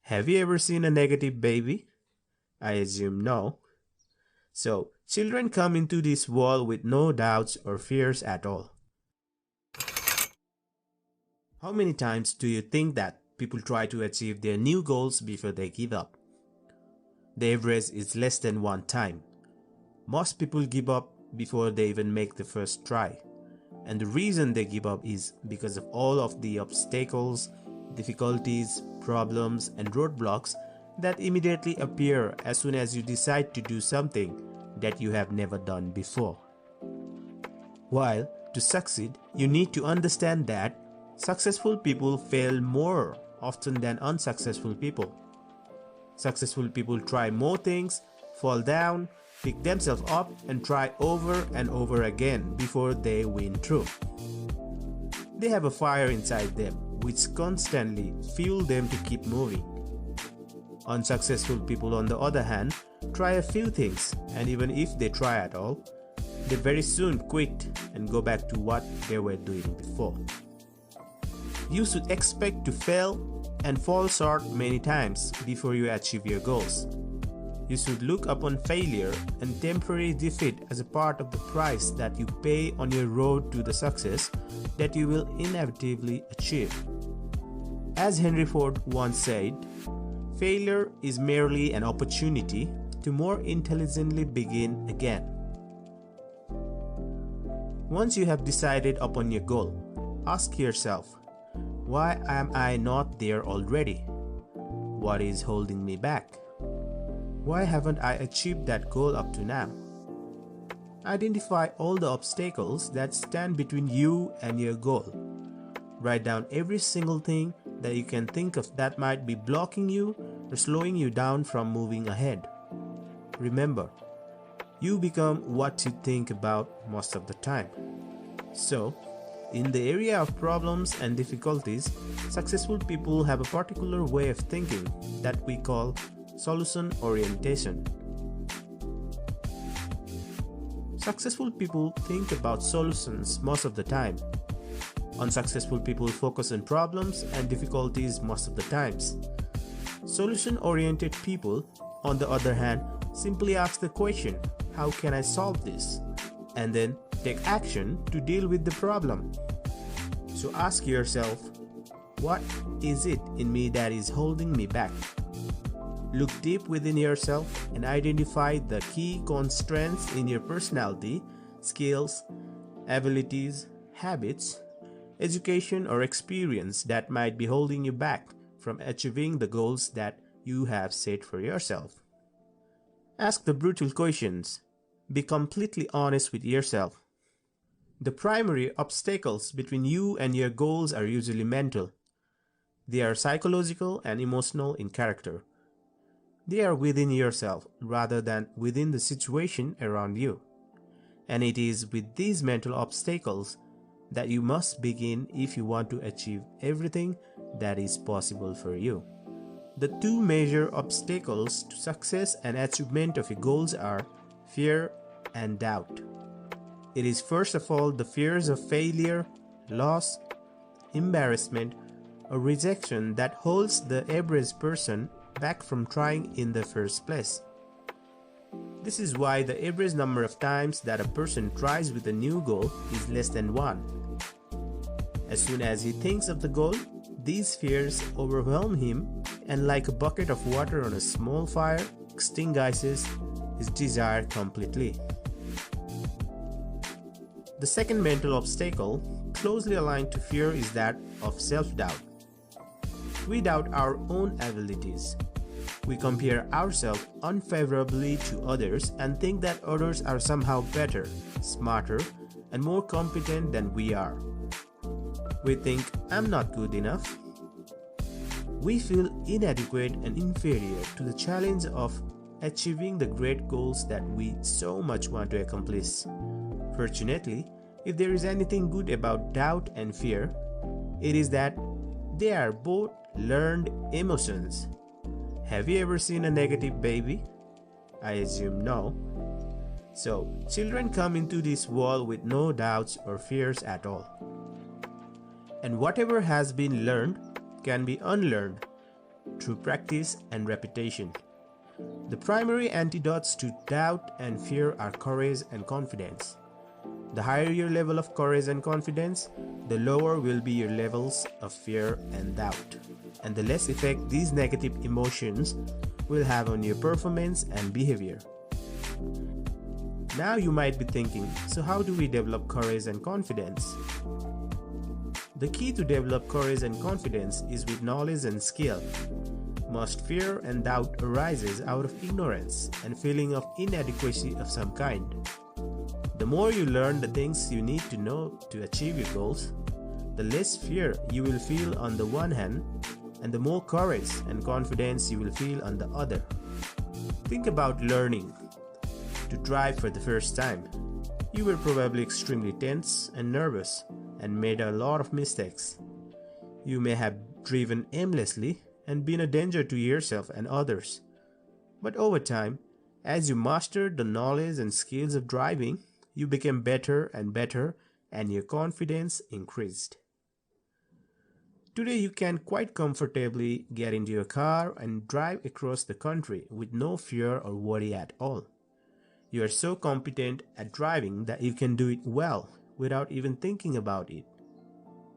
Have you ever seen a negative baby? I assume no. So, children come into this world with no doubts or fears at all. How many times do you think that people try to achieve their new goals before they give up? The average is less than one time. Most people give up before they even make the first try. And the reason they give up is because of all of the obstacles, difficulties, problems, and roadblocks that immediately appear as soon as you decide to do something that you have never done before. While to succeed, you need to understand that successful people fail more often than unsuccessful people. Successful people try more things, fall down, pick themselves up, and try over and over again before they win through. They have a fire inside them which constantly fuels them to keep moving. Unsuccessful people, on the other hand, try a few things, and even if they try at all, they very soon quit and go back to what they were doing before. You should expect to fail and fall short many times before you achieve your goals. You should look upon failure and temporary defeat as a part of the price that you pay on your road to the success that you will inevitably achieve. As Henry Ford once said, failure is merely an opportunity to more intelligently begin again. Once you have decided upon your goal, ask yourself, why am I not there already? What is holding me back? Why haven't I achieved that goal up to now? Identify all the obstacles that stand between you and your goal. Write down every single thing that you can think of that might be blocking you or slowing you down from moving ahead. Remember, you become what you think about most of the time. So, in the area of problems and difficulties, successful people have a particular way of thinking that we call solution orientation. Successful people think about solutions most of the time. Unsuccessful people focus on problems and difficulties most of the times. Solution-oriented people, on the other hand, simply ask the question, how can I solve this? And then take action to deal with the problem. So ask yourself, what is it in me that is holding me back? Look deep within yourself and identify the key constraints in your personality, skills, abilities, habits, education, or experience that might be holding you back from achieving the goals that you have set for yourself. Ask the brutal questions. Be completely honest with yourself. The primary obstacles between you and your goals are usually mental. They are psychological and emotional in character. They are within yourself rather than within the situation around you. And it is with these mental obstacles that you must begin if you want to achieve everything that is possible for you. The two major obstacles to success and achievement of your goals are fear and doubt. It is first of all the fears of failure, loss, embarrassment, or rejection that holds the average person back from trying in the first place. This is why the average number of times that a person tries with a new goal is less than one. As soon as he thinks of the goal, these fears overwhelm him, and like a bucket of water on a small fire, extinguishes his desire completely. The second mental obstacle, closely aligned to fear, is that of self-doubt. We doubt our own abilities. We compare ourselves unfavorably to others and think that others are somehow better, smarter, and more competent than we are. We think, I'm not good enough. We feel inadequate and inferior to the challenge of achieving the great goals that we so much want to accomplish. Fortunately, if there is anything good about doubt and fear, it is that they are both learned emotions. Have you ever seen a negative baby? I assume no. So, children come into this world with no doubts or fears at all. And whatever has been learned can be unlearned through practice and repetition. The primary antidotes to doubt and fear are courage and confidence. The higher your level of courage and confidence, the lower will be your levels of fear and doubt, and the less effect these negative emotions will have on your performance and behavior. Now you might be thinking, so how do we develop courage and confidence? The key to develop courage and confidence is with knowledge and skill. Most fear and doubt arises out of ignorance and feeling of inadequacy of some kind. The more you learn the things you need to know to achieve your goals, the less fear you will feel on the one hand, and the more courage and confidence you will feel on the other. Think about learning to drive for the first time. You were probably extremely tense and nervous and made a lot of mistakes. You may have driven aimlessly and been a danger to yourself and others. But over time, as you mastered the knowledge and skills of driving, you became better and better and your confidence increased. Today you can quite comfortably get into your car and drive across the country with no fear or worry at all. You are so competent at driving that you can do it well without even thinking about it.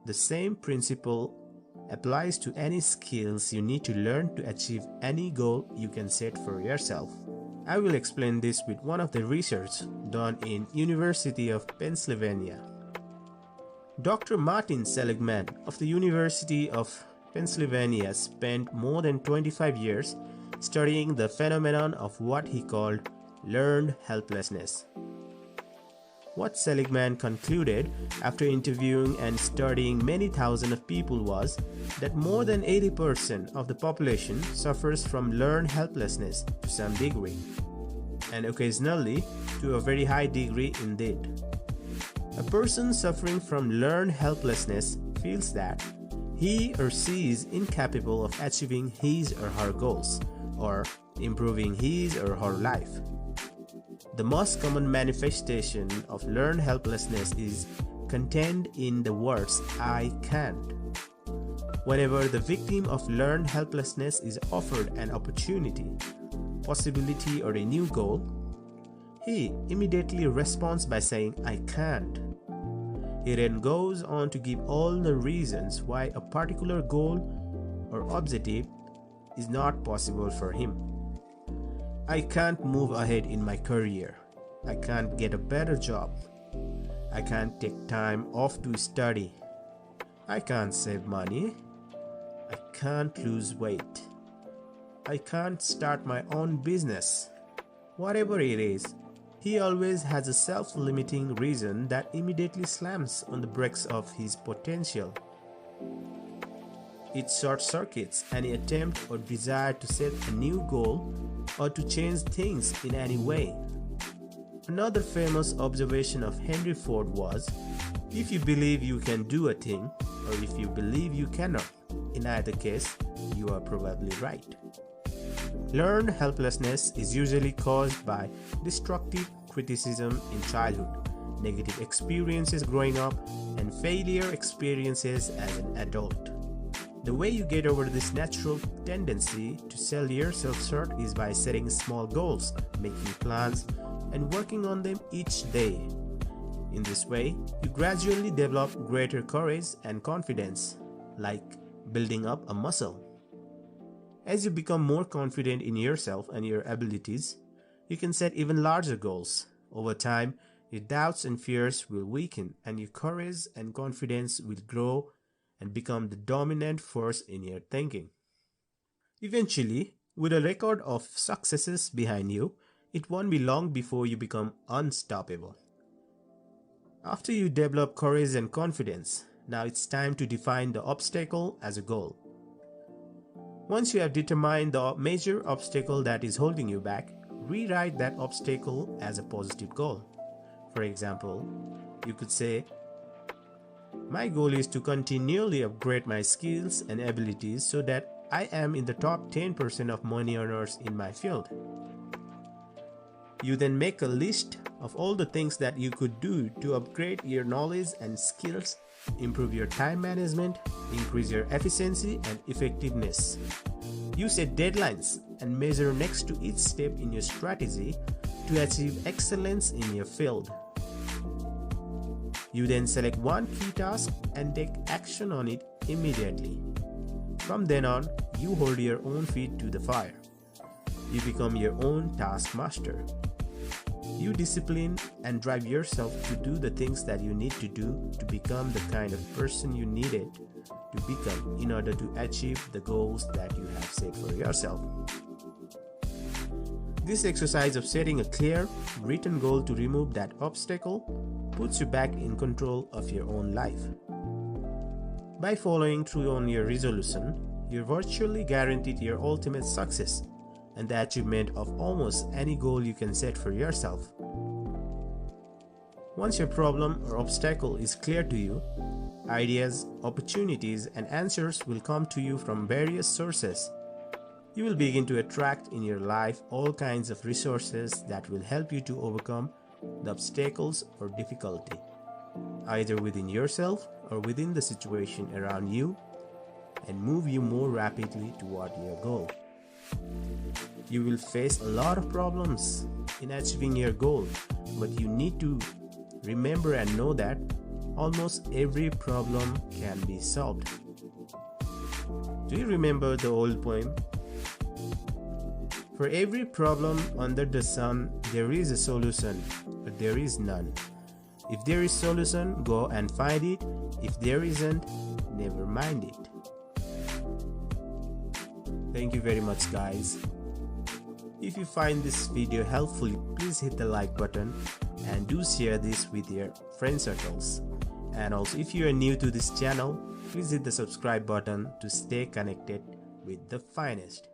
The same principle applies to any skills you need to learn to achieve any goal you can set for yourself. I will explain this with one of the research done in University of Pennsylvania. Dr. Martin Seligman of the University of Pennsylvania spent more than 25 years studying the phenomenon of what he called learned helplessness. What Seligman concluded after interviewing and studying many thousands of people was that more than 80% of the population suffers from learned helplessness to some degree, and occasionally to a very high degree indeed. A person suffering from learned helplessness feels that he or she is incapable of achieving his or her goals or improving his or her life. The most common manifestation of learned helplessness is contained in the words "I can't." Whenever the victim of learned helplessness is offered an opportunity, possibility, or a new goal, he immediately responds by saying "I can't." He then goes on to give all the reasons why a particular goal or objective is not possible for him. I can't move ahead in my career. I can't get a better job. I can't take time off to study. I can't save money. I can't lose weight. I can't start my own business. Whatever it is, he always has a self-limiting reason that immediately slams on the brakes of his potential. It short-circuits any attempt or desire to set a new goal or to change things in any way. Another famous observation of Henry Ford was, if you believe you can do a thing, or if you believe you cannot, in either case, you are probably right. Learned helplessness is usually caused by destructive criticism in childhood, negative experiences growing up, and failure experiences as an adult. The way you get over this natural tendency to sell yourself short is by setting small goals, making plans, and working on them each day. In this way, you gradually develop greater courage and confidence, like building up a muscle. As you become more confident in yourself and your abilities, you can set even larger goals. Over time, your doubts and fears will weaken, and your courage and confidence will grow and become the dominant force in your thinking. Eventually, with a record of successes behind you, it won't be long before you become unstoppable. After you develop courage and confidence, now it's time to define the obstacle as a goal. Once you have determined the major obstacle that is holding you back, rewrite that obstacle as a positive goal. For example, you could say, my goal is to continually upgrade my skills and abilities so that I am in the top 10% of money earners in my field. You then make a list of all the things that you could do to upgrade your knowledge and skills, improve your time management, increase your efficiency and effectiveness. You set deadlines and measure next to each step in your strategy to achieve excellence in your field. You then select one key task and take action on it immediately. From then on, you hold your own feet to the fire. You become your own taskmaster. You discipline and drive yourself to do the things that you need to do to become the kind of person you needed to become in order to achieve the goals that you have set for yourself. This exercise of setting a clear, written goal to remove that obstacle puts you back in control of your own life. By following through on your resolution, you're virtually guaranteed your ultimate success and the achievement of almost any goal you can set for yourself. Once your problem or obstacle is clear to you, ideas, opportunities, and answers will come to you from various sources. You will begin to attract in your life all kinds of resources that will help you to overcome the obstacles or difficulty, either within yourself or within the situation around you, and move you more rapidly toward your goal. You will face a lot of problems in achieving your goal, but you need to remember and know that almost every problem can be solved. Do you remember the old poem? For every problem under the sun, there is a solution, but there is none. If there is solution, go and find it. If there isn't, never mind it. Thank you very much, guys. If you find this video helpful, please hit the like button and do share this with your friend circles. And also, if you are new to this channel, please hit the subscribe button to stay connected with the Fynest.